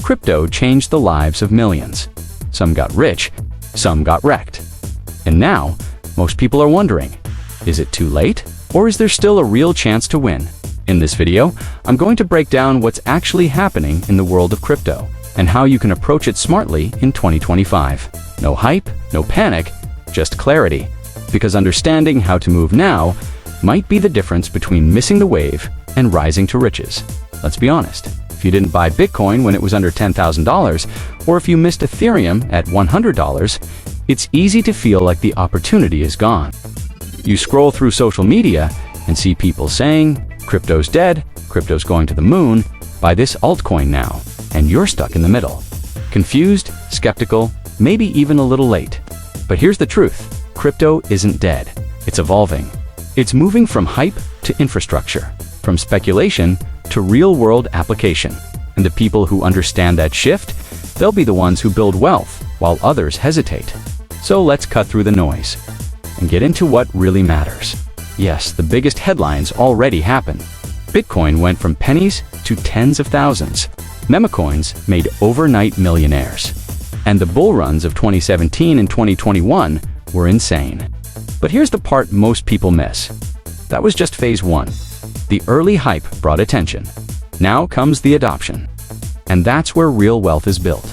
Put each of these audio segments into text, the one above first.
Crypto changed the lives of millions. Some got rich, some got wrecked. And now, most people are wondering, is it too late? Or is there still a real chance to win? In this video, I'm going to break down what's actually happening in the world of crypto and how you can approach it smartly in 2025. No hype, no panic, just clarity. Because understanding how to move now might be the difference between missing the wave and rising to riches. Let's be honest. If you didn't buy Bitcoin when it was under $10,000, or if you missed Ethereum at $100, it's easy to feel like the opportunity is gone. You scroll through social media and see people saying, crypto's dead, crypto's going to the moon, buy this altcoin now, and you're stuck in the middle. Confused, skeptical, maybe even a little late. But here's the truth, crypto isn't dead. It's evolving. It's moving from hype to infrastructure, from speculation to real-world application. And the people who understand that shift, they'll be the ones who build wealth, while others hesitate. So let's cut through the noise and get into what really matters. Yes, the biggest headlines already happened. Bitcoin went from pennies to tens of thousands. Meme coins made overnight millionaires. And the bull runs of 2017 and 2021 were insane. But here's the part most people miss. That was just phase one. The early hype brought attention. Now comes the adoption. And that's where real wealth is built.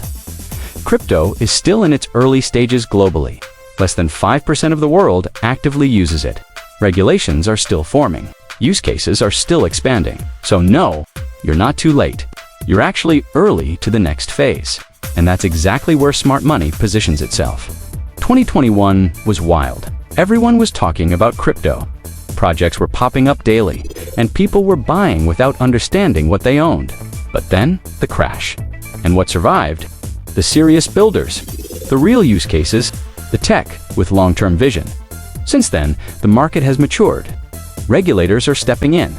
Crypto is still in its early stages globally. Less than 5% of the world actively uses it. Regulations are still forming. Use cases are still expanding. So no, you're not too late. You're actually early to the next phase. And that's exactly where smart money positions itself. 2021 was wild. Everyone was talking about crypto. Projects were popping up daily, and people were buying without understanding what they owned. But then, the crash. And what survived? The serious builders, the real use cases, the tech with long-term vision. Since then, the market has matured. Regulators are stepping in.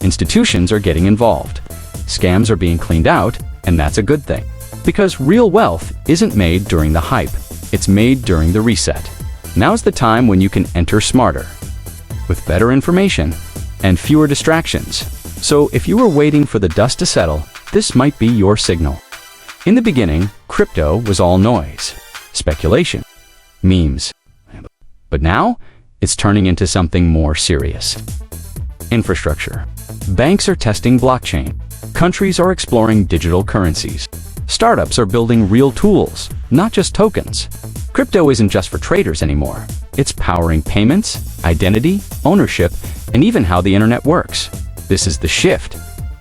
Institutions are getting involved. Scams are being cleaned out, and that's a good thing. Because real wealth isn't made during the hype. It's made during the reset. Now's the time when you can enter smarter, with better information and fewer distractions. So if you were waiting for the dust to settle, this might be your signal. In the beginning, crypto was all noise, speculation, memes. But now, it's turning into something more serious. Infrastructure. Banks are testing blockchain. Countries are exploring digital currencies. Startups are building real tools, not just tokens. Crypto isn't just for traders anymore. It's powering payments, identity, ownership, and even how the internet works. This is the shift.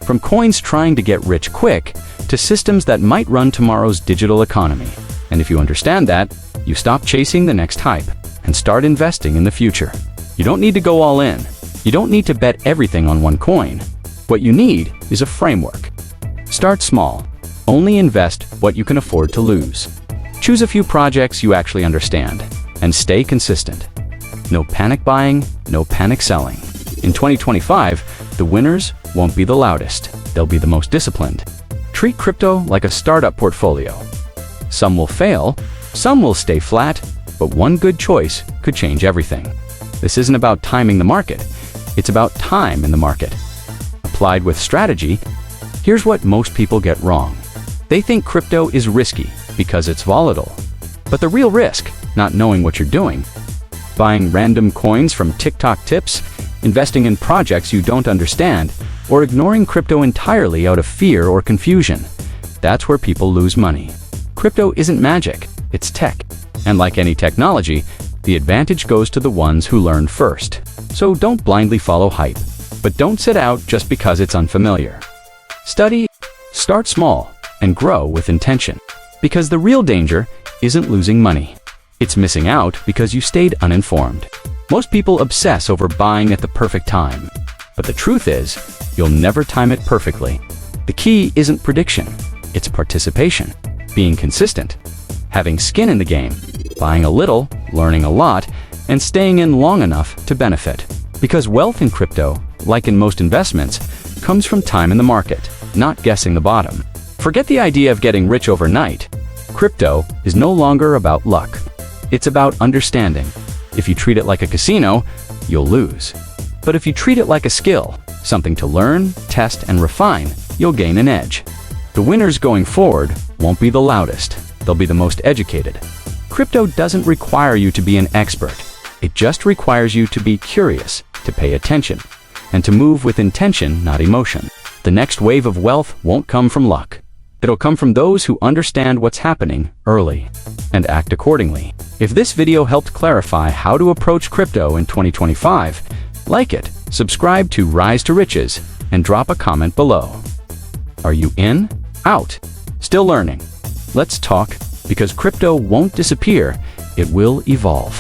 From coins trying to get rich quick, to systems that might run tomorrow's digital economy. And if you understand that, you stop chasing the next hype and start investing in the future. You don't need to go all in. You don't need to bet everything on one coin. What you need is a framework. Start small. Only invest what you can afford to lose. Choose a few projects you actually understand, and stay consistent. No panic buying, no panic selling. In 2025, the winners won't be the loudest. They'll be the most disciplined. Treat crypto like a startup portfolio. Some will fail, some will stay flat, but one good choice could change everything. This isn't about timing the market. It's about time in the market. Applied with strategy, here's what most people get wrong. They think crypto is risky because it's volatile. But the real risk, not knowing what you're doing, buying random coins from TikTok tips, investing in projects you don't understand, or ignoring crypto entirely out of fear or confusion. That's where people lose money. Crypto isn't magic, it's tech. And like any technology, the advantage goes to the ones who learn first. So don't blindly follow hype, but don't sit out just because it's unfamiliar. Study, start small, and grow with intention. Because the real danger isn't losing money. It's missing out because you stayed uninformed. Most people obsess over buying at the perfect time. But the truth is, you'll never time it perfectly. The key isn't prediction, it's participation. Being consistent, having skin in the game, buying a little, learning a lot, and staying in long enough to benefit. Because wealth in crypto, like in most investments, comes from time in the market, not guessing the bottom. Forget the idea of getting rich overnight. Crypto is no longer about luck. It's about understanding. If you treat it like a casino, you'll lose. But if you treat it like a skill, something to learn, test, and refine, you'll gain an edge. The winners going forward won't be the loudest, they'll be the most educated. Crypto doesn't require you to be an expert. It just requires you to be curious, to pay attention, and to move with intention, not emotion. The next wave of wealth won't come from luck. It'll come from those who understand what's happening early and act accordingly. If this video helped clarify how to approach crypto in 2025, like it, subscribe to Rise to Riches, and drop a comment below. Are you in? Out? Still learning? Let's talk, because crypto won't disappear, it will evolve.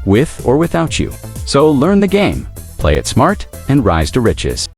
With or without you. So learn the game, play it smart, and rise to riches.